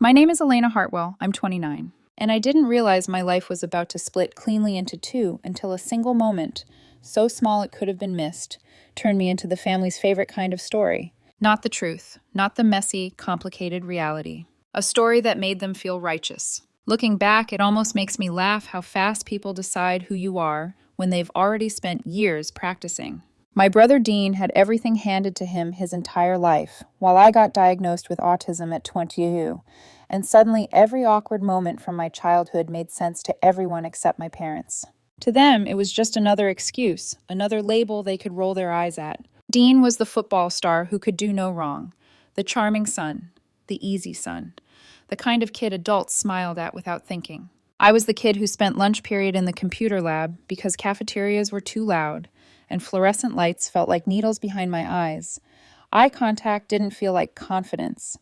My name is Elena Hartwell. I'm 29. And I didn't realize my life was about to split cleanly into two until a single moment, so small it could have been missed, turned me into the family's favorite kind of story. Not the truth, not the messy, complicated reality. A story that made them feel righteous. Looking back, it almost makes me laugh how fast people decide who you are when they've already spent years practicing. My brother Dean had everything handed to him his entire life, while I got diagnosed with autism at 22, and suddenly every awkward moment from my childhood made sense to everyone except my parents. To them, it was just another excuse, another label they could roll their eyes at. Dean was the football star who could do no wrong, the charming son, the easy son, the kind of kid adults smiled at without thinking. I was the kid who spent lunch period in the computer lab because cafeterias were too loud, and fluorescent lights felt like needles behind my eyes. Eye contact didn't feel like confidence.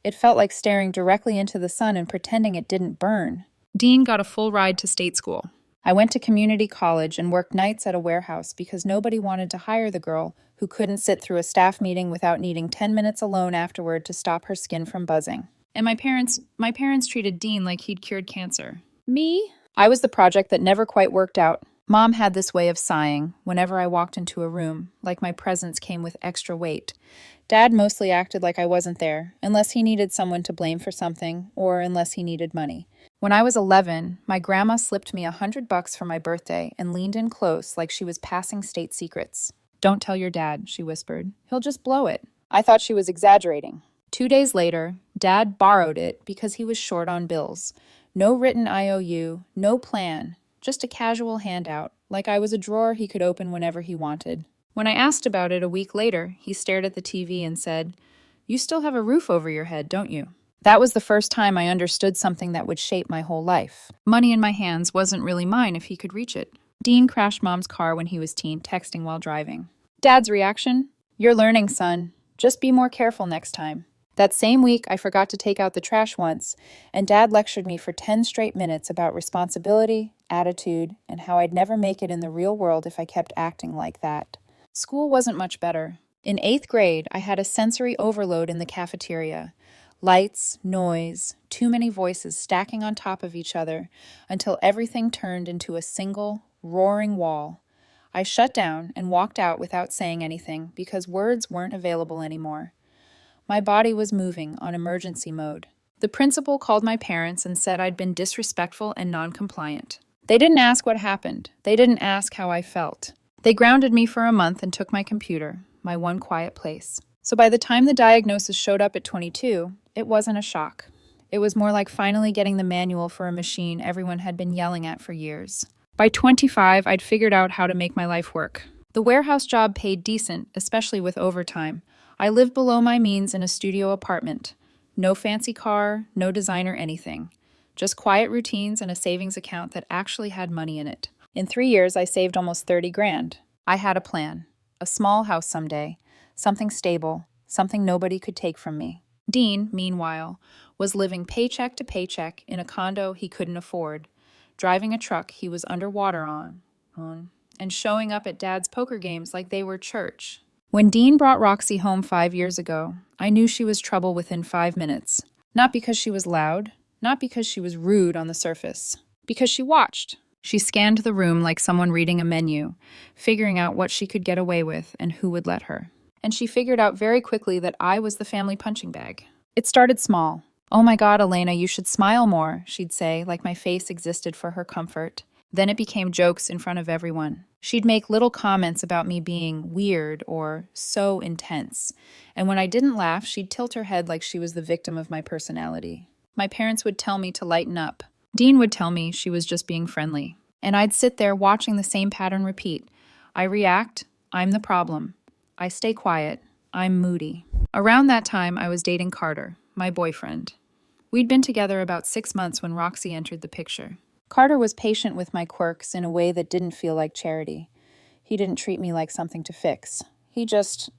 It felt like staring directly into the sun and pretending it didn't burn. Dean got a full ride to state school. I went to community college and worked nights at a warehouse because nobody wanted to hire the girl who couldn't sit through a staff meeting without needing 10 minutes alone afterward to stop her skin from buzzing. And my parents treated Dean like he'd cured cancer. Me? I was the project that never quite worked out. Mom had this way of sighing whenever I walked into a room, like my presence came with extra weight. Dad mostly acted like I wasn't there, unless he needed someone to blame for something, or unless he needed money. When I was 11, my grandma slipped me $100 for my birthday and leaned in close like she was passing state secrets. "Don't tell your dad," she whispered. "He'll just blow it." I thought she was exaggerating. 2 days later, Dad borrowed it because he was short on bills. No written IOU, no plan, just a casual handout, like I was a drawer he could open whenever he wanted. When I asked about it a week later, he stared at the TV and said, "You still have a roof over your head, don't you?" That was the first time I understood something that would shape my whole life. Money in my hands wasn't really mine if he could reach it. Dean crashed Mom's car when he was teen, texting while driving. Dad's reaction? "You're learning, son. Just be more careful next time." That same week, I forgot to take out the trash once, and Dad lectured me for 10 straight minutes about responsibility, attitude, and how I'd never make it in the real world if I kept acting like that. School wasn't much better. In 8th grade, I had a sensory overload in the cafeteria. Lights, noise, too many voices stacking on top of each other until everything turned into a single, roaring wall. I shut down and walked out without saying anything because words weren't available anymore. My body was moving on emergency mode. The principal called my parents and said I'd been disrespectful and non-compliant. They didn't ask what happened. They didn't ask how I felt. They grounded me for a month and took my computer, my one quiet place. So by the time the diagnosis showed up at 22, it wasn't a shock. It was more like finally getting the manual for a machine everyone had been yelling at for years. By 25, I'd figured out how to make my life work. The warehouse job paid decent, especially with overtime. I lived below my means in a studio apartment. No fancy car, no designer anything. Just quiet routines and a savings account that actually had money in it. In 3 years, I saved almost 30 grand. I had a plan. A small house someday. Something stable. Something nobody could take from me. Dean, meanwhile, was living paycheck to paycheck in a condo he couldn't afford, driving a truck he was underwater on, and showing up at Dad's poker games like they were church. When Dean brought Roxy home 5 years ago, I knew she was trouble within 5 minutes. Not because she was loud, not because she was rude on the surface, because she watched. She scanned the room like someone reading a menu, figuring out what she could get away with and who would let her. And she figured out very quickly that I was the family punching bag. It started small. "Oh my God, Elena, you should smile more," she'd say, like my face existed for her comfort. Then it became jokes in front of everyone. She'd make little comments about me being weird or so intense. And when I didn't laugh, she'd tilt her head like she was the victim of my personality. My parents would tell me to lighten up. Dean would tell me she was just being friendly. And I'd sit there watching the same pattern repeat. I react, I'm the problem. I stay quiet, I'm moody. Around that time, I was dating Carter, my boyfriend. We'd been together about 6 months when Roxy entered the picture. Carter was patient with my quirks in a way that didn't feel like charity. He didn't treat me like something to fix. He just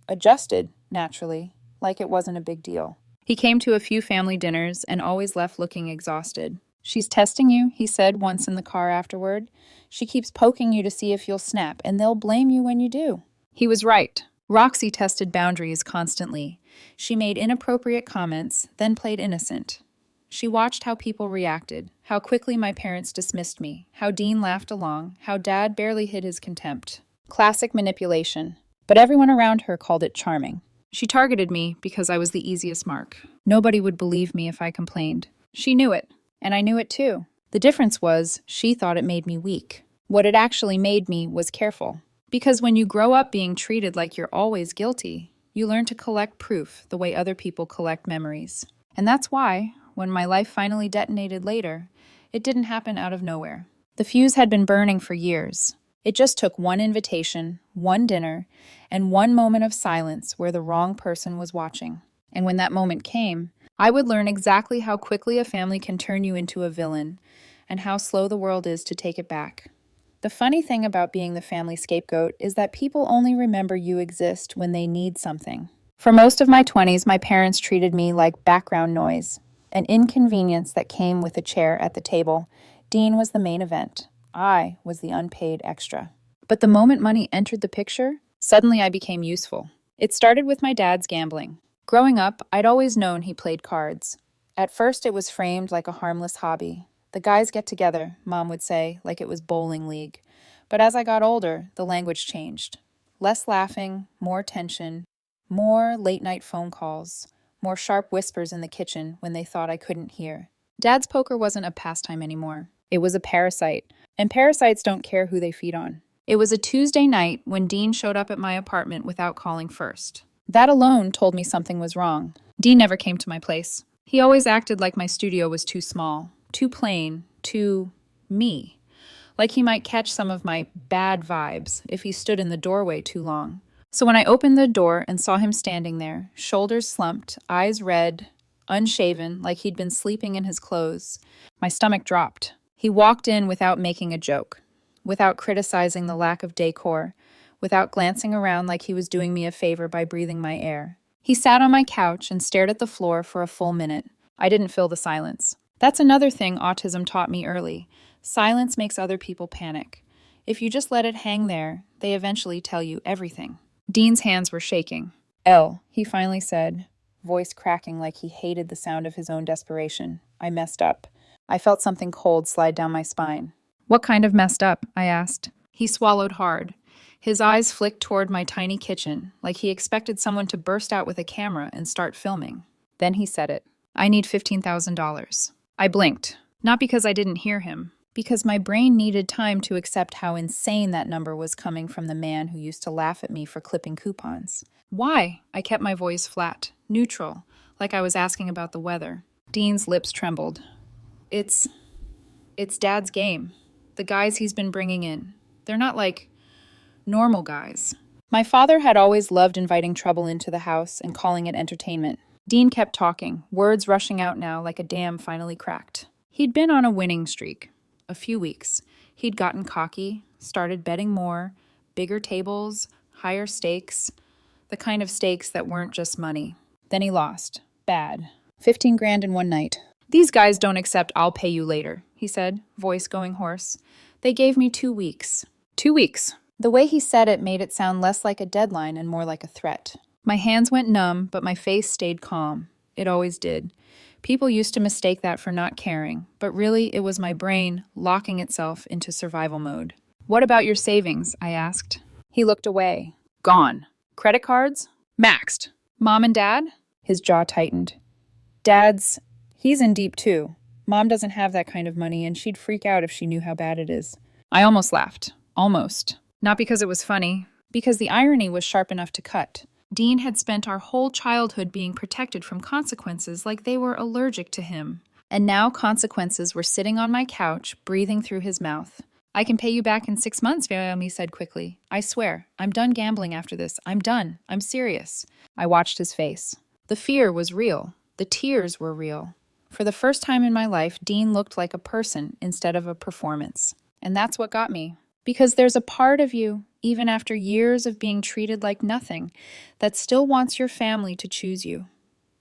adjusted, naturally, like it wasn't a big deal. He came to a few family dinners and always left looking exhausted. "She's testing you," he said once in the car afterward. "She keeps poking you to see if you'll snap, and they'll blame you when you do." He was right. Roxy tested boundaries constantly. She made inappropriate comments, then played innocent. She watched how people reacted, how quickly my parents dismissed me, how Dean laughed along, how Dad barely hid his contempt. Classic manipulation. But everyone around her called it charming. She targeted me because I was the easiest mark. Nobody would believe me if I complained. She knew it, and I knew it too. The difference was, she thought it made me weak. What it actually made me was careful. Because when you grow up being treated like you're always guilty, you learn to collect proof the way other people collect memories. And that's why, when my life finally detonated later, it didn't happen out of nowhere. The fuse had been burning for years. It just took one invitation, one dinner, and one moment of silence where the wrong person was watching. And when that moment came, I would learn exactly how quickly a family can turn you into a villain, and how slow the world is to take it back. The funny thing about being the family scapegoat is that people only remember you exist when they need something. For most of my 20s, my parents treated me like background noise, an inconvenience that came with a chair at the table. Dean was the main event. I was the unpaid extra. But the moment money entered the picture, suddenly I became useful. It started with my dad's gambling. Growing up, I'd always known he played cards. At first, it was framed like a harmless hobby. The guys get together, Mom would say, like it was bowling league. But as I got older, the language changed. Less laughing, more tension, more late-night phone calls, more sharp whispers in the kitchen when they thought I couldn't hear. Dad's poker wasn't a pastime anymore. It was a parasite. And parasites don't care who they feed on. It was a Tuesday night when Dean showed up at my apartment without calling first. That alone told me something was wrong. Dean never came to my place. He always acted like my studio was too small, too plain, too me. Like he might catch some of my bad vibes if he stood in the doorway too long. So when I opened the door and saw him standing there, shoulders slumped, eyes red, unshaven, like he'd been sleeping in his clothes, my stomach dropped. He walked in without making a joke, without criticizing the lack of decor, without glancing around like he was doing me a favor by breathing my air. He sat on my couch and stared at the floor for a full minute. I didn't fill the silence. That's another thing autism taught me early. Silence makes other people panic. If you just let it hang there, they eventually tell you everything. Dean's hands were shaking. "Elle," he finally said, voice cracking like he hated the sound of his own desperation. I messed up. I felt something cold slide down my spine. "What kind of messed up?" I asked. He swallowed hard. His eyes flicked toward my tiny kitchen, like he expected someone to burst out with a camera and start filming. Then he said it. "I need $15,000. I blinked. Not because I didn't hear him, because my brain needed time to accept how insane that number was coming from the man who used to laugh at me for clipping coupons. "Why?" I kept my voice flat, neutral, like I was asking about the weather. Dean's lips trembled. It's Dad's game. The guys he's been bringing in. They're not like normal guys." My father had always loved inviting trouble into the house and calling it entertainment. Dean kept talking, words rushing out now like a dam finally cracked. He'd been on a winning streak. A few weeks. He'd gotten cocky, started betting more, bigger tables, higher stakes, the kind of stakes that weren't just money. Then he lost. Bad. 15 grand in one night. "These guys don't accept 'I'll pay you later,'" he said, voice going hoarse. "They gave me 2 weeks. 2 weeks." The way he said it made it sound less like a deadline and more like a threat. My hands went numb, but my face stayed calm. It always did. People used to mistake that for not caring, but really it was my brain locking itself into survival mode. "What about your savings?" I asked. He looked away. "Gone. Credit cards? Maxed. Mom and Dad?" His jaw tightened. He's in deep too. Mom doesn't have that kind of money, and she'd freak out if she knew how bad it is. I almost laughed. Almost. Not because it was funny, because the irony was sharp enough to cut. Dean had spent our whole childhood being protected from consequences like they were allergic to him. And now consequences were sitting on my couch, breathing through his mouth. "I can pay you back in 6 months," Naomi said quickly. "I swear, I'm done gambling after this. I'm done. I'm serious." I watched his face. The fear was real. The tears were real. For the first time in my life, Dean looked like a person instead of a performance. And that's what got me. Because there's a part of you, even after years of being treated like nothing, that still wants your family to choose you,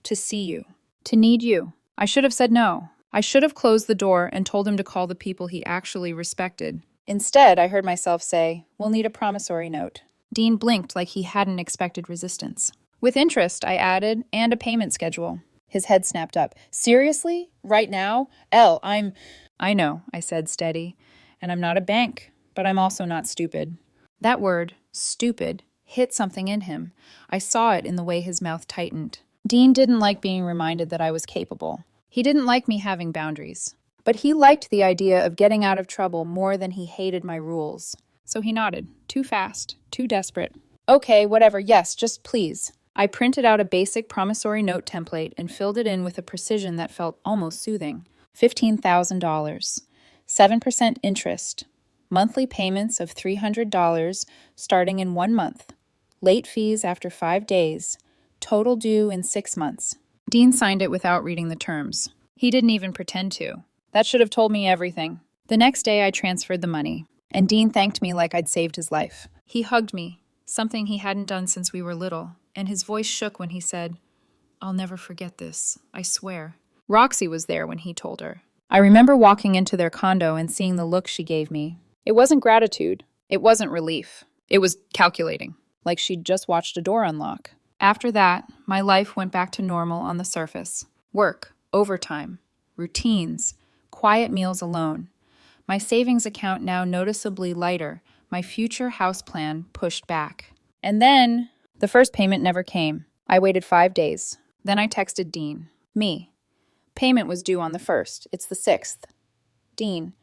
to see you, to need you. I should have said no. I should have closed the door and told him to call the people he actually respected. Instead, I heard myself say, "We'll need a promissory note." Dean blinked like he hadn't expected resistance. "With interest," I added, "and a payment schedule." His head snapped up. Seriously? Right now? Elle, I know, I said, steady. And I'm not a bank, but I'm also not stupid. That word, stupid, hit something in him. I saw it in the way his mouth tightened. Dean didn't like being reminded that I was capable. He didn't like me having boundaries. But he liked the idea of getting out of trouble more than he hated my rules. So he nodded, too fast, too desperate. Okay, whatever, yes, just please. I printed out a basic promissory note template and filled it in with a precision that felt almost soothing. $15,000. 7% interest. Monthly payments of $300 starting in 1 month. Late fees after 5 days. Total due in 6 months. Dean signed it without reading the terms. He didn't even pretend to. That should have told me everything. The next day I transferred the money, and Dean thanked me like I'd saved his life. He hugged me, something he hadn't done since we were little, and his voice shook when he said, "I'll never forget this, I swear." Roxy was there when he told her. I remember walking into their condo and seeing the look she gave me. It wasn't gratitude. It wasn't relief. It was calculating, like she'd just watched a door unlock. After that, my life went back to normal on the surface. Work, overtime, routines, quiet meals alone. My savings account now noticeably lighter, my future house plan pushed back. And then, the first payment never came. I waited 5 days. Then I texted Dean. Me. Payment was due on the 1st. It's the 6th. Dean.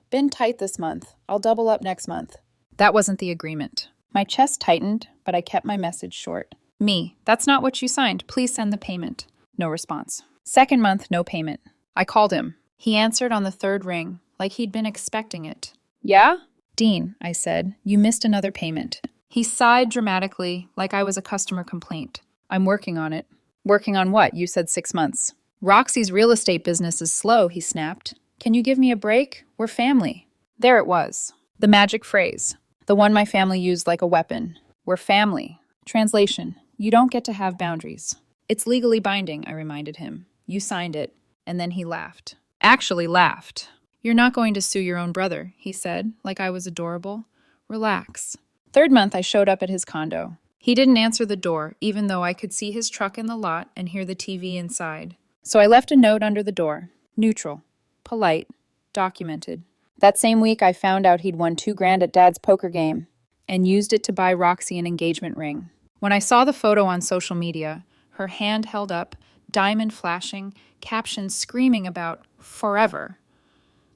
Been tight this month. I'll double up next month. That wasn't the agreement. My chest tightened, but I kept my message short. Me. That's not what you signed. Please send the payment. No response. Second month, no payment. I called him. He answered on the 3rd ring, like he'd been expecting it. Yeah? Dean, I said, you missed another payment. He sighed dramatically, like I was a customer complaint. I'm working on it. Working on what? You said 6 months. Roxy's real estate business is slow, he snapped. Can you give me a break? We're family. There it was. The magic phrase. The one my family used like a weapon. We're family. Translation. You don't get to have boundaries. It's legally binding, I reminded him. You signed it. And then he laughed. Actually laughed. You're not going to sue your own brother, he said, like I was adorable. Relax. 3rd month, I showed up at his condo. He didn't answer the door, even though I could see his truck in the lot and hear the TV inside. So I left a note under the door. Neutral. Polite. Documented. That same week, I found out he'd won $2,000 at Dad's poker game and used it to buy Roxy an engagement ring. When I saw the photo on social media, her hand held up, diamond flashing, captions screaming about forever,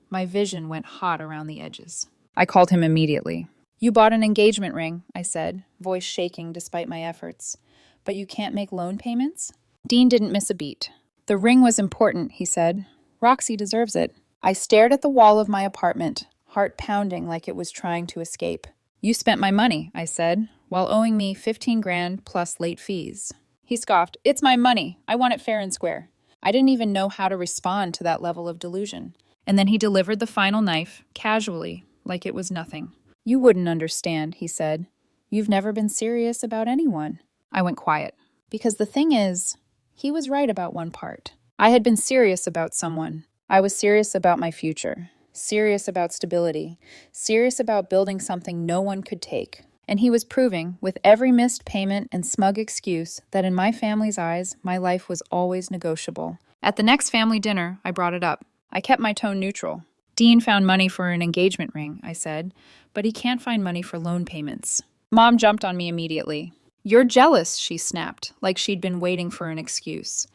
my vision went hot around the edges. I called him immediately. You bought an engagement ring, I said, voice shaking despite my efforts. But you can't make loan payments? Dean didn't miss a beat. The ring was important, he said. Roxy deserves it. I stared at the wall of my apartment, heart pounding like it was trying to escape. You spent my money, I said, while owing me $15,000 plus late fees. He scoffed. It's my money. I want it fair and square. I didn't even know how to respond to that level of delusion. And then he delivered the final knife, casually, like it was nothing. You wouldn't understand, he said. You've never been serious about anyone. I went quiet. Because the thing is, he was right about one part. I had been serious about someone. I was serious about my future. Serious about stability. Serious about building something no one could take. And he was proving, with every missed payment and smug excuse, that in my family's eyes, my life was always negotiable. At the next family dinner, I brought it up. I kept my tone neutral. Dean found money for an engagement ring, I said, but he can't find money for loan payments. Mom jumped on me immediately. You're jealous, she snapped, like she'd been waiting for an excuse.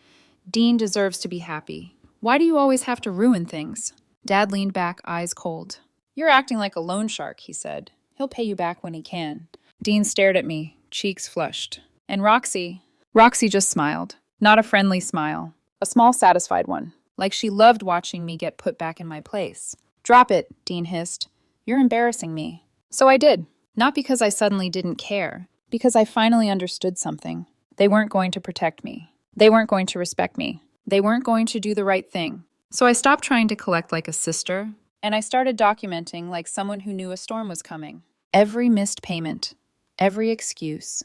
Dean deserves to be happy. Why do you always have to ruin things? Dad leaned back, eyes cold. You're acting like a loan shark, he said. He'll pay you back when he can. Dean stared at me, cheeks flushed. And Roxy just smiled. Not a friendly smile. A small, satisfied one. Like she loved watching me get put back in my place. Drop it, Dean hissed. You're embarrassing me. So I did. Not because I suddenly didn't care. Because I finally understood something. They weren't going to protect me. They weren't going to respect me. They weren't going to do the right thing. So I stopped trying to collect like a sister, and I started documenting like someone who knew a storm was coming. Every missed payment, every excuse,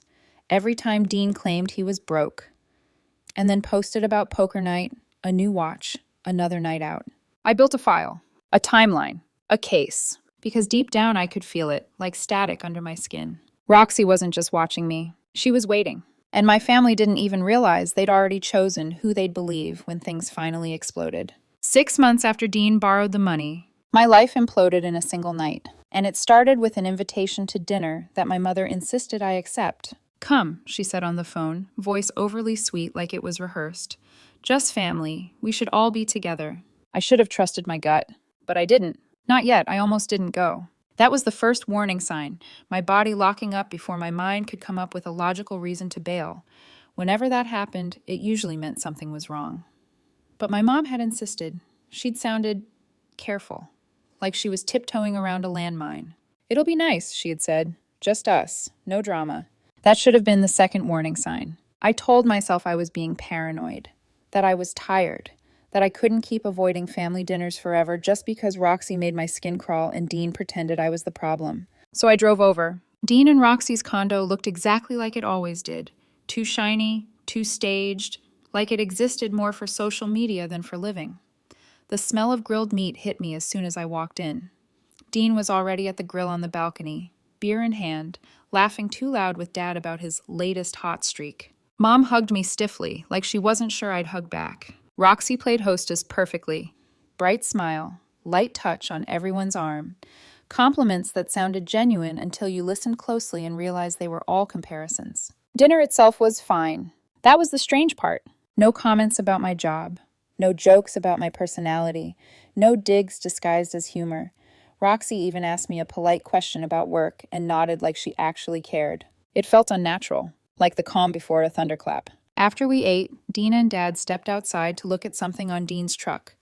every time Dean claimed he was broke, and then posted about poker night, a new watch, another night out. I built a file, a timeline, a case, because deep down I could feel it, like static under my skin. Roxy wasn't just watching me. She was waiting. And my family didn't even realize they'd already chosen who they'd believe when things finally exploded. 6 months after Dean borrowed the money, my life imploded in a single night. And it started with an invitation to dinner that my mother insisted I accept. "Come," she said on the phone, voice overly sweet like it was rehearsed. "Just family. We should all be together." I should have trusted my gut, but I didn't. Not yet. I almost didn't go. That was the first warning sign, my body locking up before my mind could come up with a logical reason to bail. Whenever that happened, it usually meant something was wrong. But my mom had insisted. She'd sounded careful, like she was tiptoeing around a landmine. "It'll be nice," she had said. "Just us. No drama." That should have been the second warning sign. I told myself I was being paranoid, that I was tired, that I couldn't keep avoiding family dinners forever just because Roxy made my skin crawl and Dean pretended I was the problem. So I drove over. Dean and Roxy's condo looked exactly like it always did. Too shiny, too staged, like it existed more for social media than for living. The smell of grilled meat hit me as soon as I walked in. Dean was already at the grill on the balcony, beer in hand, laughing too loud with Dad about his latest hot streak. Mom hugged me stiffly, like she wasn't sure I'd hug back. Roxy played hostess perfectly. Bright smile, light touch on everyone's arm. Compliments that sounded genuine until you listened closely and realized they were all comparisons. Dinner itself was fine. That was the strange part. No comments about my job. No jokes about my personality. No digs disguised as humor. Roxy even asked me a polite question about work and nodded like she actually cared. It felt unnatural, like the calm before a thunderclap. After we ate, Dean and Dad stepped outside to look at something on Dean's truck.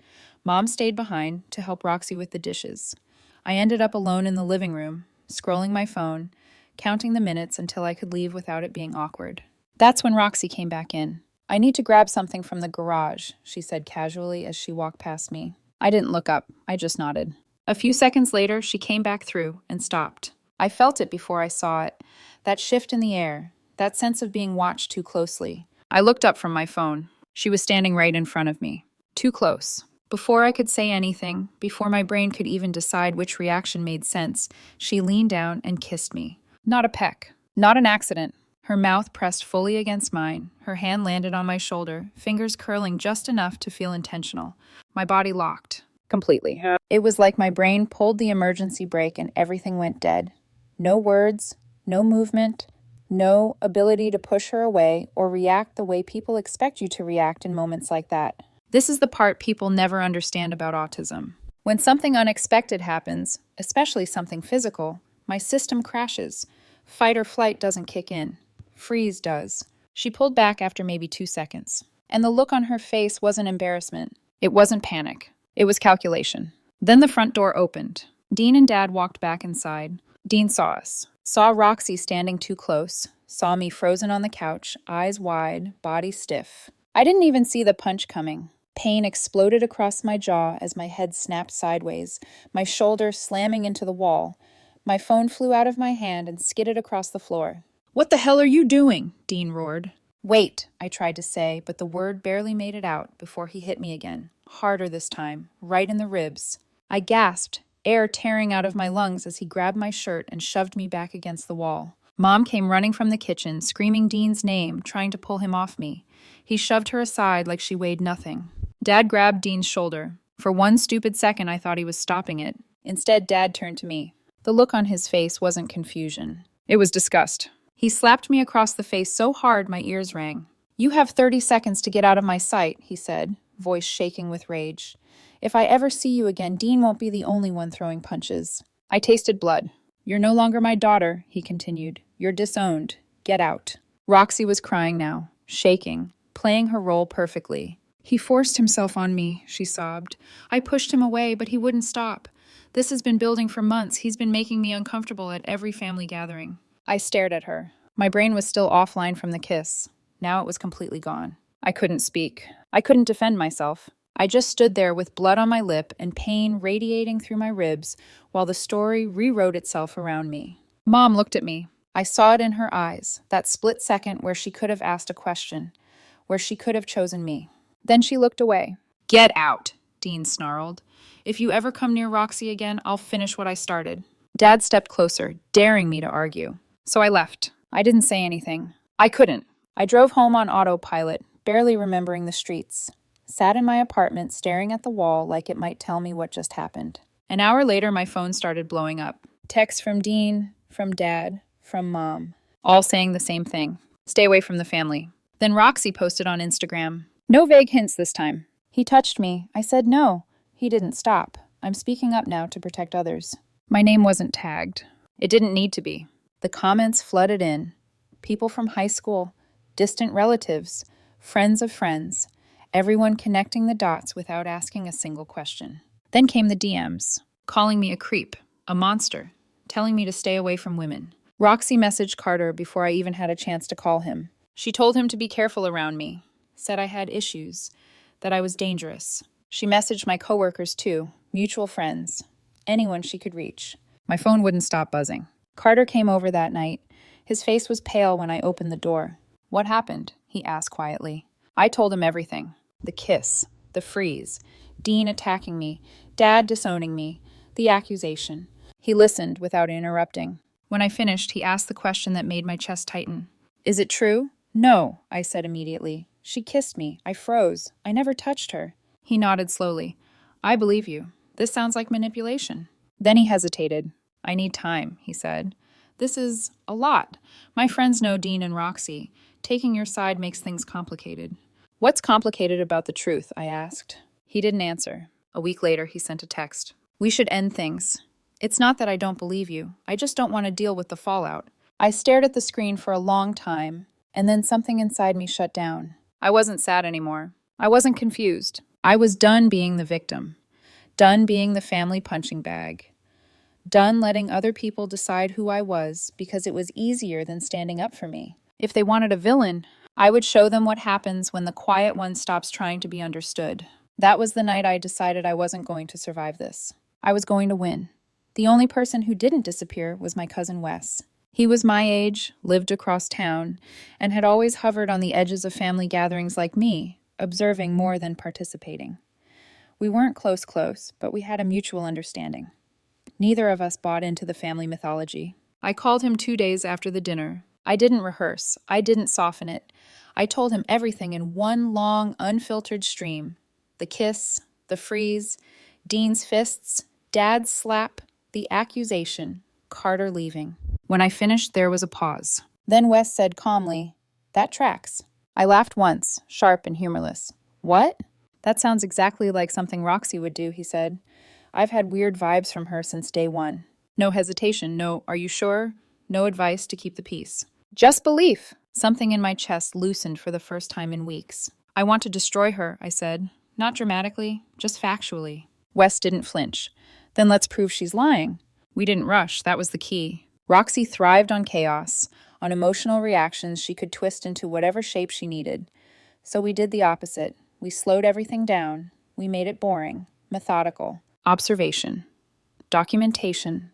Mom stayed behind to help Roxy with the dishes. I ended up alone in the living room, scrolling my phone, counting the minutes until I could leave without it being awkward. That's when Roxy came back in. "I need to grab something from the garage," she said casually as she walked past me. I didn't look up. I just nodded. A few seconds later, she came back through and stopped. I felt it before I saw it. That shift in the air, that sense of being watched too closely. I looked up from my phone. She was standing right in front of me. Too close. Before I could say anything, before my brain could even decide which reaction made sense, she leaned down and kissed me. Not a peck. Not an accident. Her mouth pressed fully against mine. Her hand landed on my shoulder, fingers curling just enough to feel intentional. My body locked. Completely. It was like my brain pulled the emergency brake and everything went dead. No words, no movement, no ability to push her away or react the way people expect you to react in moments like that. This is the part people never understand about autism. When something unexpected happens, especially something physical, my system crashes. Fight or flight doesn't kick in. Freeze does. She pulled back after maybe 2 seconds. And the look on her face wasn't embarrassment. It wasn't panic. It was calculation. Then the front door opened. Dean and Dad walked back inside. Dean saw us. Saw Roxy standing too close. Saw me frozen on the couch, eyes wide, body stiff. I didn't even see the punch coming. Pain exploded across my jaw as my head snapped sideways, my shoulder slamming into the wall. My phone flew out of my hand and skidded across the floor. "What the hell are you doing?" Dean roared. "Wait," I tried to say, but the word barely made it out before he hit me again. Harder this time, right in the ribs. I gasped, air tearing out of my lungs as he grabbed my shirt and shoved me back against the wall. Mom came running from the kitchen, screaming Dean's name, trying to pull him off me. He shoved her aside like she weighed nothing. Dad grabbed Dean's shoulder. For one stupid second, I thought he was stopping it. Instead, Dad turned to me. The look on his face wasn't confusion. It was disgust. He slapped me across the face so hard my ears rang. "You have 30 seconds to get out of my sight," he said, voice shaking with rage. "If I ever see you again, Dean won't be the only one throwing punches." I tasted blood. "You're no longer my daughter," he continued. "You're disowned. Get out." Roxy was crying now, shaking, playing her role perfectly. "He forced himself on me," she sobbed. "I pushed him away, but he wouldn't stop. This has been building for months. He's been making me uncomfortable at every family gathering." I stared at her. My brain was still offline from the kiss. Now it was completely gone. I couldn't speak. I couldn't defend myself. I just stood there with blood on my lip and pain radiating through my ribs while the story rewrote itself around me. Mom looked at me. I saw it in her eyes, that split second where she could have asked a question, where she could have chosen me. Then she looked away. "Get out," Dean snarled. "If you ever come near Roxy again, I'll finish what I started." Dad stepped closer, daring me to argue. So I left. I didn't say anything. I couldn't. I drove home on autopilot, barely remembering the streets. Sat in my apartment staring at the wall like it might tell me what just happened. An hour later, my phone started blowing up. Texts from Dean, from Dad, from Mom, all saying the same thing. Stay away from the family. Then Roxy posted on Instagram. No vague hints this time. He touched me. I said no. He didn't stop. I'm speaking up now to protect others. My name wasn't tagged. It didn't need to be. The comments flooded in. People from high school, distant relatives, friends of friends, everyone connecting the dots without asking a single question. Then came the DMs, calling me a creep, a monster, telling me to stay away from women. Roxy messaged Carter before I even had a chance to call him. She told him to be careful around me, said I had issues, that I was dangerous. She messaged my coworkers too, mutual friends, anyone she could reach. My phone wouldn't stop buzzing. Carter came over that night. His face was pale when I opened the door. What happened? He asked quietly. I told him everything. The kiss, the freeze, Dean attacking me, Dad disowning me, the accusation. He listened without interrupting. When I finished, he asked the question that made my chest tighten. Is it true? No, I said immediately. She kissed me. I froze. I never touched her. He nodded slowly. I believe you. This sounds like manipulation. Then he hesitated. I need time, he said. This is a lot. My friends know Dean and Roxy. Taking your side makes things complicated. What's complicated about the truth? I asked. He didn't answer. A week later, he sent a text. We should end things. It's not that I don't believe you. I just don't want to deal with the fallout. I stared at the screen for a long time, and then something inside me shut down. I wasn't sad anymore. I wasn't confused. I was done being the victim. Done being the family punching bag. Done letting other people decide who I was because it was easier than standing up for me. If they wanted a villain, I would show them what happens when the quiet one stops trying to be understood. That was the night I decided I wasn't going to survive this. I was going to win. The only person who didn't disappear was my cousin Wes. He was my age, lived across town, and had always hovered on the edges of family gatherings like me, observing more than participating. We weren't close, but we had a mutual understanding. Neither of us bought into the family mythology. I called him 2 days after the dinner. I didn't rehearse. I didn't soften it. I told him everything in one long, unfiltered stream. The kiss, the freeze, Dean's fists, Dad's slap, the accusation, Carter leaving. When I finished, there was a pause. Then Wes said calmly, "That tracks." I laughed once, sharp and humorless. "What?" "That sounds exactly like something Roxy would do," he said. "I've had weird vibes from her since day one." No hesitation, no, "Are you sure?" No advice to keep the peace. Just belief. Something in my chest loosened for the first time in weeks. "I want to destroy her," I said. Not dramatically, just factually. Wes didn't flinch. "Then let's prove she's lying." We didn't rush, that was the key. Roxy thrived on chaos, on emotional reactions she could twist into whatever shape she needed. So we did the opposite. We slowed everything down. We made it boring, methodical. Observation, documentation,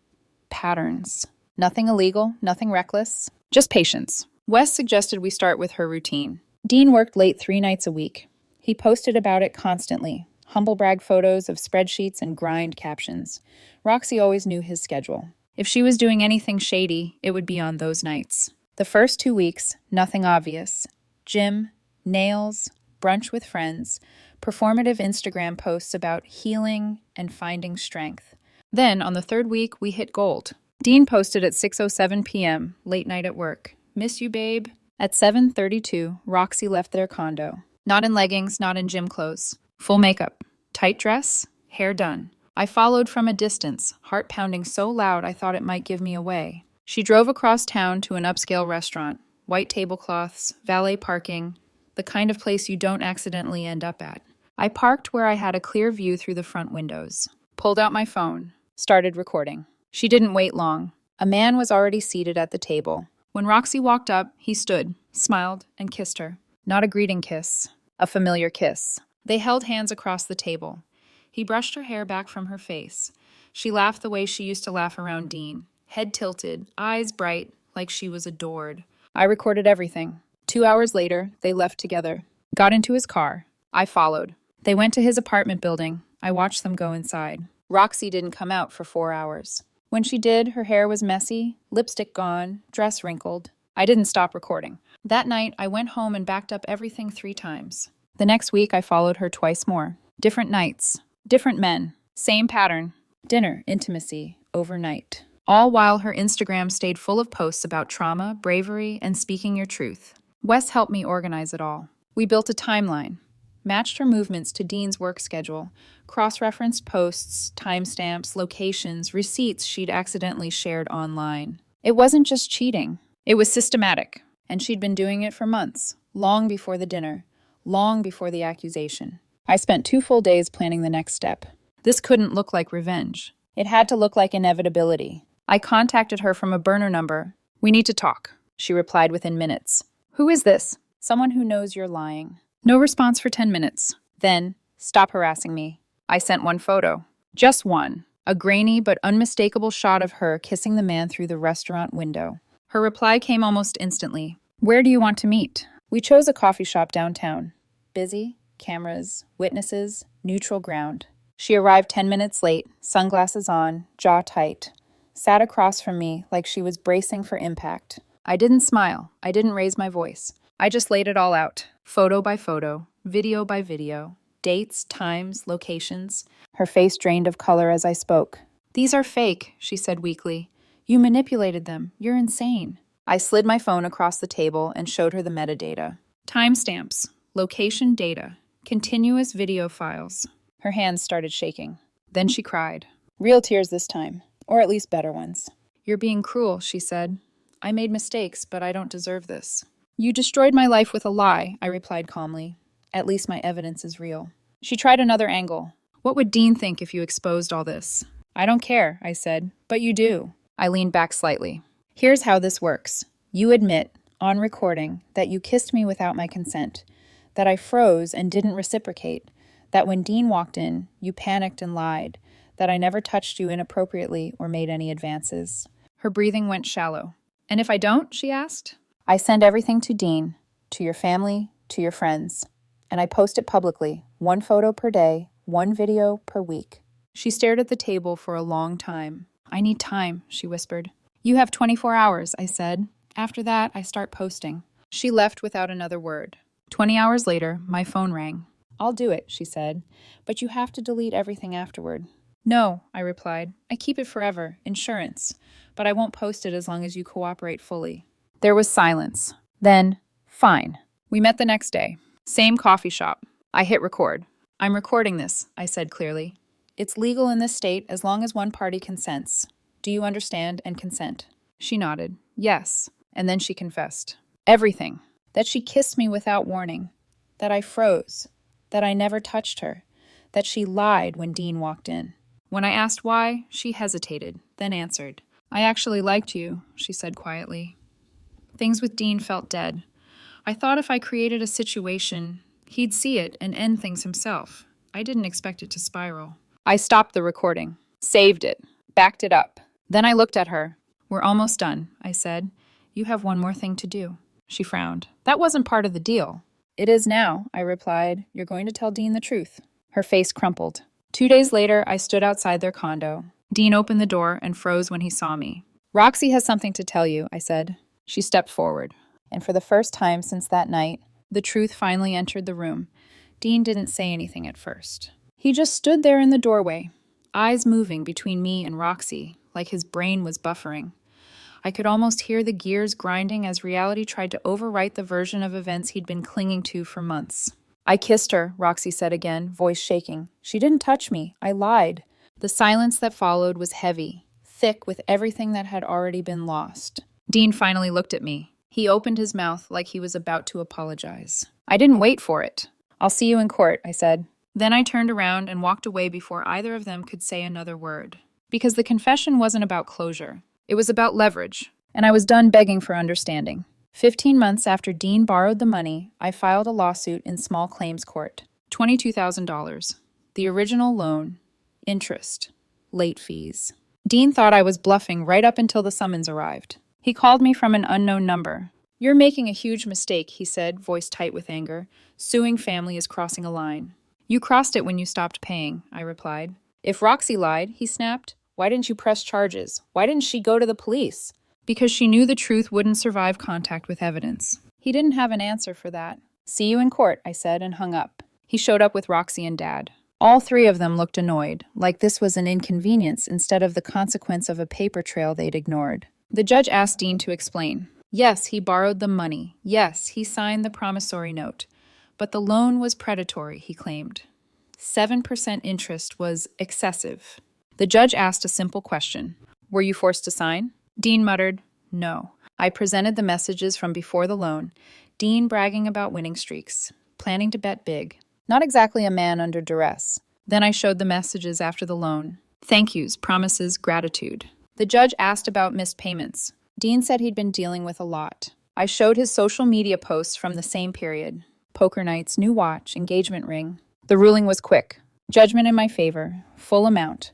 patterns. Nothing illegal, nothing reckless, just patience. Wes suggested we start with her routine. Dean worked late 3 nights a week. He posted about it constantly, humble brag photos of spreadsheets and grind captions. Roxy always knew his schedule. If she was doing anything shady, it would be on those nights. The first 2 weeks, nothing obvious. Gym, nails, brunch with friends, performative Instagram posts about healing and finding strength. Then, on the 3rd week, we hit gold. Dean posted at 6:07 p.m., late night at work. "Miss you, babe." At 7:32, Roxy left their condo. Not in leggings, not in gym clothes. Full makeup. Tight dress, hair done. I followed from a distance, heart pounding so loud I thought it might give me away. She drove across town to an upscale restaurant. White tablecloths, valet parking, the kind of place you don't accidentally end up at. I parked where I had a clear view through the front windows. Pulled out my phone. Started recording. She didn't wait long. A man was already seated at the table. When Roxy walked up, he stood, smiled, and kissed her. Not a greeting kiss, a familiar kiss. They held hands across the table. He brushed her hair back from her face. She laughed the way she used to laugh around Dean. Head tilted, eyes bright, like she was adored. I recorded everything. 2 hours later, they left together. Got into his car. I followed. They went to his apartment building. I watched them go inside. Roxy didn't come out for 4 hours. When she did, her hair was messy, lipstick gone, dress wrinkled. I didn't stop recording. That night, I went home and backed up everything 3 times. The next week, I followed her twice more. Different nights, different men, same pattern. Dinner, intimacy, overnight. All while her Instagram stayed full of posts about trauma, bravery, and speaking your truth. Wes helped me organize it all. We built a timeline, matched her movements to Dean's work schedule, cross-referenced posts, timestamps, locations, receipts she'd accidentally shared online. It wasn't just cheating. It was systematic, and she'd been doing it for months, long before the dinner, long before the accusation. I spent 2 full days planning the next step. This couldn't look like revenge. It had to look like inevitability. I contacted her from a burner number. "We need to talk," she replied within minutes. "Who is this?" "Someone who knows you're lying." No response for 10 minutes. Then, "Stop harassing me." I sent one photo. Just one. A grainy but unmistakable shot of her kissing the man through the restaurant window. Her reply came almost instantly. "Where do you want to meet?" We chose a coffee shop downtown. Busy, cameras, witnesses, neutral ground. She arrived 10 minutes late, sunglasses on, jaw tight. Sat across from me like she was bracing for impact. I didn't smile. I didn't raise my voice. I just laid it all out. Photo by photo, video by video. Dates, times, locations. Her face drained of color as I spoke. "These are fake," she said weakly. "You manipulated them. You're insane." I slid my phone across the table and showed her the metadata. Timestamps, location data, continuous video files. Her hands started shaking. Then she cried. Real tears this time, or at least better ones. "You're being cruel," she said. "I made mistakes, but I don't deserve this." "You destroyed my life with a lie," I replied calmly. "At least my evidence is real." She tried another angle. "What would Dean think if you exposed all this?" "I don't care," I said. "But you do." I leaned back slightly. "Here's how this works. You admit, on recording, that you kissed me without my consent, that I froze and didn't reciprocate, that when Dean walked in, you panicked and lied, that I never touched you inappropriately or made any advances." Her breathing went shallow. "And if I don't?" she asked. "I send everything to Dean, to your family, to your friends. And I post it publicly, 1 photo per day, 1 video per week." She stared at the table for a long time. "I need time," she whispered. "You have 24 hours, I said. "After that, I start posting." She left without another word. 20 hours later, my phone rang. "I'll do it," she said, "but you have to delete everything afterward." "No," I replied. "I keep it forever, insurance, but I won't post it as long as you cooperate fully." There was silence. Then, "Fine." We met the next day. Same coffee shop. I hit record. "I'm recording this," I said clearly. "It's legal in this state as long as one party consents. Do you understand and consent?" She nodded. "Yes." And then she confessed. Everything. That she kissed me without warning. That I froze. That I never touched her. That she lied when Dean walked in. When I asked why, she hesitated, then answered. "I actually liked you," she said quietly. Things with Dean felt dead. I thought if I created a situation, he'd see it and end things himself. I didn't expect it to spiral. I stopped the recording, saved it, backed it up. Then I looked at her. "We're almost done," I said. "You have one more thing to do." She frowned. "That wasn't part of the deal." "It is now," I replied. "You're going to tell Dean the truth." Her face crumpled. 2 days later, I stood outside their condo. Dean opened the door and froze when he saw me. "Roxy has something to tell you," I said. She stepped forward. And for the first time since that night, the truth finally entered the room. Dean didn't say anything at first. He just stood there in the doorway, eyes moving between me and Roxy, like his brain was buffering. I could almost hear the gears grinding as reality tried to overwrite the version of events he'd been clinging to for months. "I kissed her," Roxy said again, voice shaking. "She didn't touch me. I lied." The silence that followed was heavy, thick with everything that had already been lost. Dean finally looked at me. He opened his mouth like he was about to apologize. I didn't wait for it. "I'll see you in court," I said. Then I turned around and walked away before either of them could say another word. Because the confession wasn't about closure. It was about leverage, and I was done begging for understanding. 15 months after Dean borrowed the money, I filed a lawsuit in small claims court. $22,000. The original loan, interest, late fees. Dean thought I was bluffing right up until the summons arrived. He called me from an unknown number. "You're making a huge mistake," he said, voice tight with anger. "Suing family is crossing a line." "You crossed it when you stopped paying," I replied. "If Roxy lied," he snapped, "why didn't you press charges? Why didn't she go to the police?" "Because she knew the truth wouldn't survive contact with evidence." He didn't have an answer for that. "See you in court," I said and hung up. He showed up with Roxy and Dad. All three of them looked annoyed, like this was an inconvenience instead of the consequence of a paper trail they'd ignored. The judge asked Dean to explain. Yes, he borrowed the money. Yes, he signed the promissory note. But the loan was predatory, he claimed. 7% interest was excessive. The judge asked a simple question. Were you forced to sign? Dean muttered, no. I presented the messages from before the loan. Dean bragging about winning streaks, planning to bet big. Not exactly a man under duress. Then I showed the messages after the loan. Thank yous, promises, gratitude. The judge asked about missed payments. Dean said he'd been dealing with a lot. I showed his social media posts from the same period. Poker nights, new watch, engagement ring. The ruling was quick. Judgment in my favor. Full amount.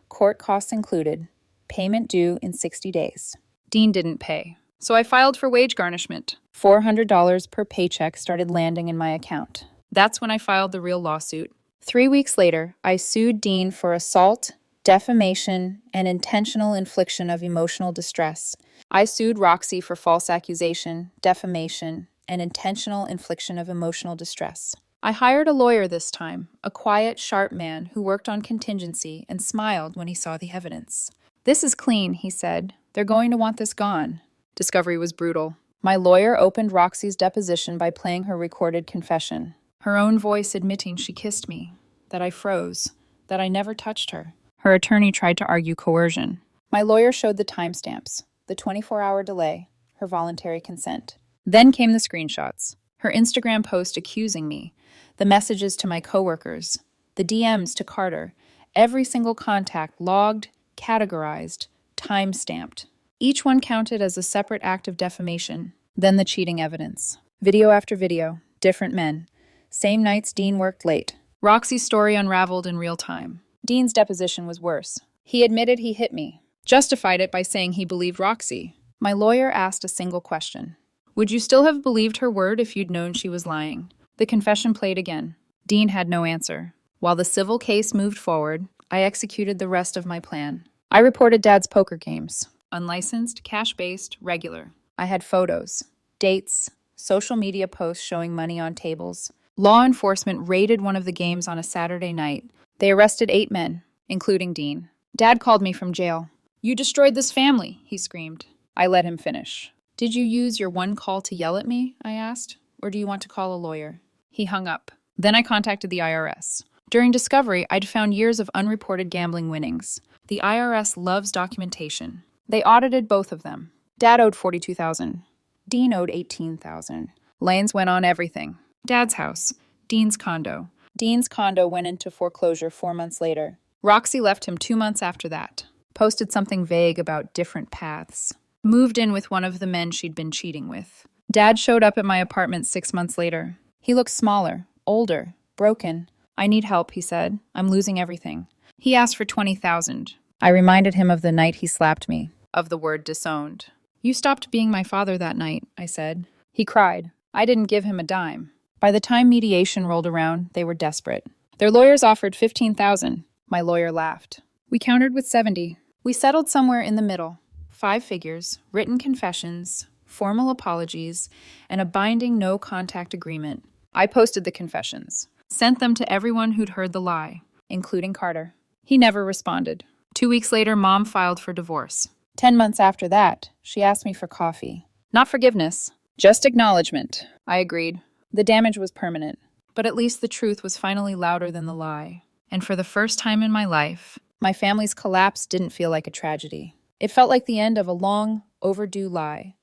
Court costs included. Payment due in 60 days. Dean didn't pay. So I filed for wage garnishment. $400 per paycheck started landing in my account. That's when I filed the real lawsuit. 3 weeks later, I sued Dean for assault, defamation, and intentional infliction of emotional distress. I sued Roxy for false accusation, defamation, and intentional infliction of emotional distress. I hired a lawyer this time, a quiet, sharp man who worked on contingency and smiled when he saw the evidence. This is clean, he said. They're going to want this gone. Discovery was brutal. My lawyer opened Roxy's deposition by playing her recorded confession. Her own voice admitting she kissed me, that I froze, that I never touched her. Her attorney tried to argue coercion. My lawyer showed the timestamps, the 24-hour delay, her voluntary consent. Then came the screenshots, her Instagram post accusing me, the messages to my coworkers, the DMs to Carter, every single contact logged, categorized, time-stamped. Each one counted as a separate act of defamation. Then the cheating evidence. Video after video, different men. Same nights Dean worked late. Roxy's story unraveled in real time. Dean's deposition was worse. He admitted he hit me, justified it by saying he believed Roxy. My lawyer asked a single question. Would you still have believed her word if you'd known she was lying? The confession played again. Dean had no answer. While the civil case moved forward, I executed the rest of my plan. I reported Dad's poker games. Unlicensed, cash-based, regular. I had photos, dates, social media posts showing money on tables. Law enforcement raided one of the games on a Saturday night. They arrested 8 men, including Dean. Dad called me from jail. You destroyed this family, he screamed. I let him finish. Did you use your one call to yell at me? I asked. Or do you want to call a lawyer? He hung up. Then I contacted the IRS. During discovery, I'd found years of unreported gambling winnings. The IRS loves documentation. They audited both of them. Dad owed $42,000. Dean owed $18,000. Lanes went on everything. Dad's house. Dean's condo. Dean's condo went into foreclosure 4 months later. Roxy left him 2 months after that. Posted something vague about different paths. Moved in with one of the men she'd been cheating with. Dad showed up at my apartment 6 months later. He looked smaller, older, broken. I need help, he said. I'm losing everything. He asked for $20,000. I reminded him of the night he slapped me, of the word disowned. You stopped being my father that night, I said. He cried. I didn't give him a dime. By the time mediation rolled around, they were desperate. Their lawyers offered $15,000. My lawyer laughed. We countered with 70. We settled somewhere in the middle. 5 figures, written confessions, formal apologies, and a binding no-contact agreement. I posted the confessions, sent them to everyone who'd heard the lie, including Carter. He never responded. 2 weeks later, Mom filed for divorce. 10 months after that, she asked me for coffee. Not forgiveness, just acknowledgement. I agreed. The damage was permanent, but at least the truth was finally louder than the lie. And for the first time in my life, my family's collapse didn't feel like a tragedy. It felt like the end of a long, overdue lie.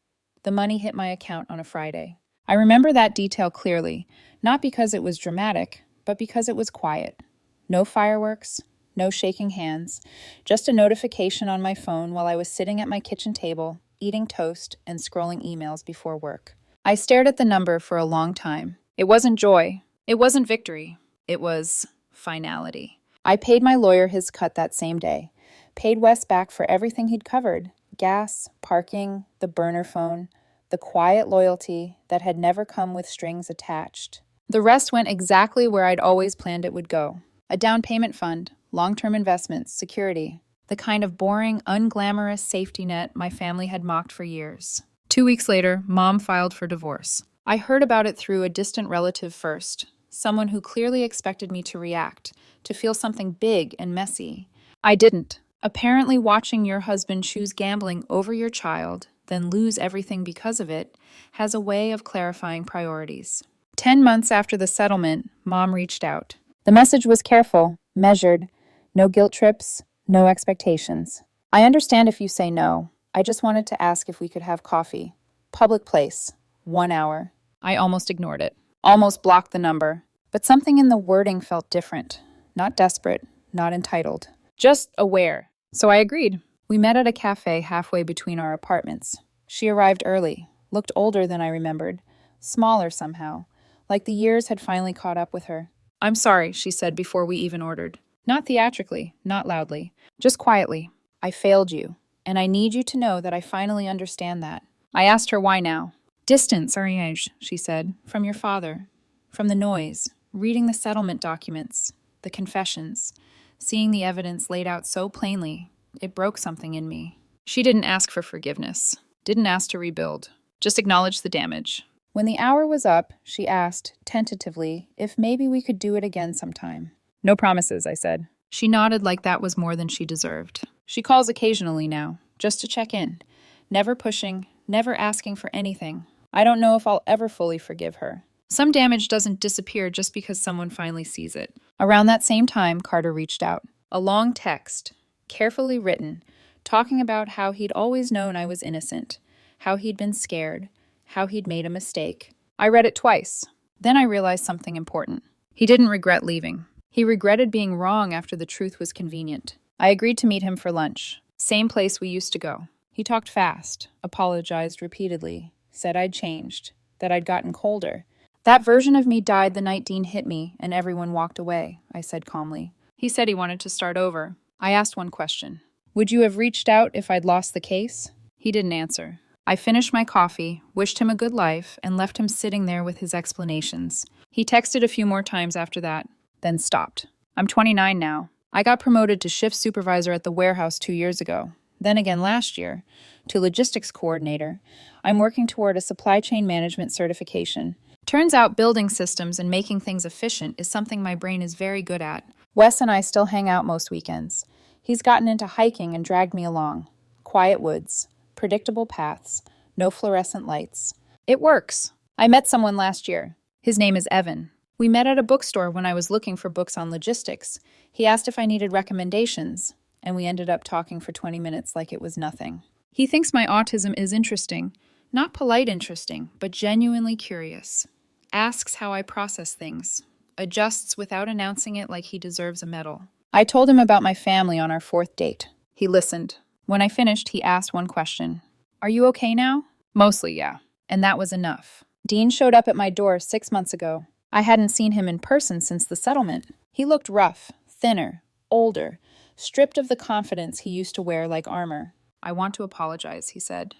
The money hit my account on a Friday. I remember that detail clearly, not because it was dramatic, but because it was quiet. No fireworks, no shaking hands, just a notification on my phone while I was sitting at my kitchen table, eating toast and scrolling emails before work. I stared at the number for a long time. It wasn't joy. It wasn't victory. It was finality. I paid my lawyer his cut that same day. Paid Wes back for everything he'd covered. Gas, parking, the burner phone, the quiet loyalty that had never come with strings attached. The rest went exactly where I'd always planned it would go. A down payment fund, long-term investments, security. The kind of boring, unglamorous safety net my family had mocked for years. 2 weeks later, Mom filed for divorce. I heard about it through a distant relative first, someone who clearly expected me to react, to feel something big and messy. I didn't. Apparently, watching your husband choose gambling over your child, then lose everything because of it, has a way of clarifying priorities. 10 months after the settlement, Mom reached out. The message was careful, measured, no guilt trips, no expectations. I understand if you say no. I just wanted to ask if we could have coffee. Public place. 1 hour. I almost ignored it. Almost blocked the number. But something in the wording felt different. Not desperate, not entitled. Just aware. So I agreed. We met at a cafe halfway between our apartments. She arrived early, looked older than I remembered, smaller somehow, like the years had finally caught up with her. "I'm sorry," she said before we even ordered. Not theatrically, not loudly, just quietly. "I failed you, and I need you to know that I finally understand that." I asked her why now. "Distance, Ariège," she said, "from your father, from the noise, reading the settlement documents, the confessions, seeing the evidence laid out so plainly, it broke something in me." She didn't ask for forgiveness, didn't ask to rebuild, just acknowledged the damage. When the hour was up, she asked, tentatively, if maybe we could do it again sometime. "No promises," I said. She nodded like that was more than she deserved. She calls occasionally now, just to check in. Never pushing, never asking for anything. I don't know if I'll ever fully forgive her. Some damage doesn't disappear just because someone finally sees it. Around that same time, Carter reached out. A long text, carefully written, talking about how he'd always known I was innocent, how he'd been scared, how he'd made a mistake. I read it twice. Then I realized something important. He didn't regret leaving. He regretted being wrong after the truth was convenient. I agreed to meet him for lunch. Same place we used to go. He talked fast, apologized repeatedly, said I'd changed, that I'd gotten colder. "That version of me died the night Dean hit me and everyone walked away," I said calmly. He said he wanted to start over. I asked one question. "Would you have reached out if I'd lost the case?" He didn't answer. I finished my coffee, wished him a good life, and left him sitting there with his explanations. He texted a few more times after that, then stopped. I'm 29 now. I got promoted to shift supervisor at the warehouse 2 years ago. Then again last year, to logistics coordinator. I'm working toward a supply chain management certification. Turns out building systems and making things efficient is something my brain is very good at. Wes and I still hang out most weekends. He's gotten into hiking and dragged me along. Quiet woods, predictable paths, no fluorescent lights. It works. I met someone last year. His name is Evan. We met at a bookstore when I was looking for books on logistics. He asked if I needed recommendations, and we ended up talking for 20 minutes like it was nothing. He thinks my autism is interesting. Not polite interesting, but genuinely curious. Asks how I process things. Adjusts without announcing it like he deserves a medal. I told him about my family on our 4th date. He listened. When I finished, he asked one question. "Are you okay now?" Mostly, yeah. And that was enough. Dean showed up at my door 6 months ago. I hadn't seen him in person since the settlement. He looked rough, thinner, older, stripped of the confidence he used to wear like armor. "I want to apologize," he said.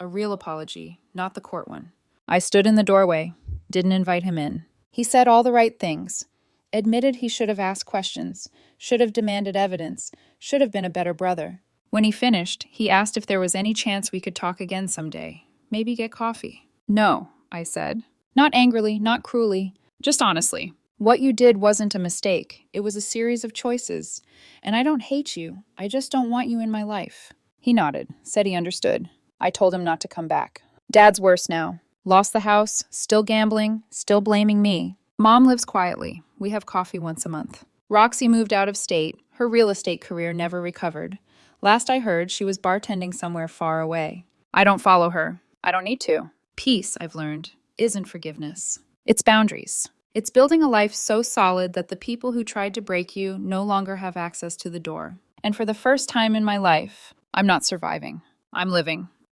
A real apology, not the court one. I stood in the doorway, didn't invite him in. He said all the right things. Admitted he should have asked questions, should have demanded evidence, should have been a better brother. When he finished, he asked if there was any chance we could talk again someday. Maybe get coffee. "No," I said. Not angrily, not cruelly, just honestly. "What you did wasn't a mistake. It was a series of choices. And I don't hate you. I just don't want you in my life." He nodded, said he understood. I told him not to come back. Dad's worse now. Lost the house, still gambling, still blaming me. Mom lives quietly. We have coffee once a month. Roxy moved out of state. Her real estate career never recovered. Last I heard, she was bartending somewhere far away. I don't follow her. I don't need to. Peace, I've learned, isn't forgiveness. It's boundaries. It's building a life so solid that the people who tried to break you no longer have access to the door. And for the first time in my life, I'm not surviving. I'm living.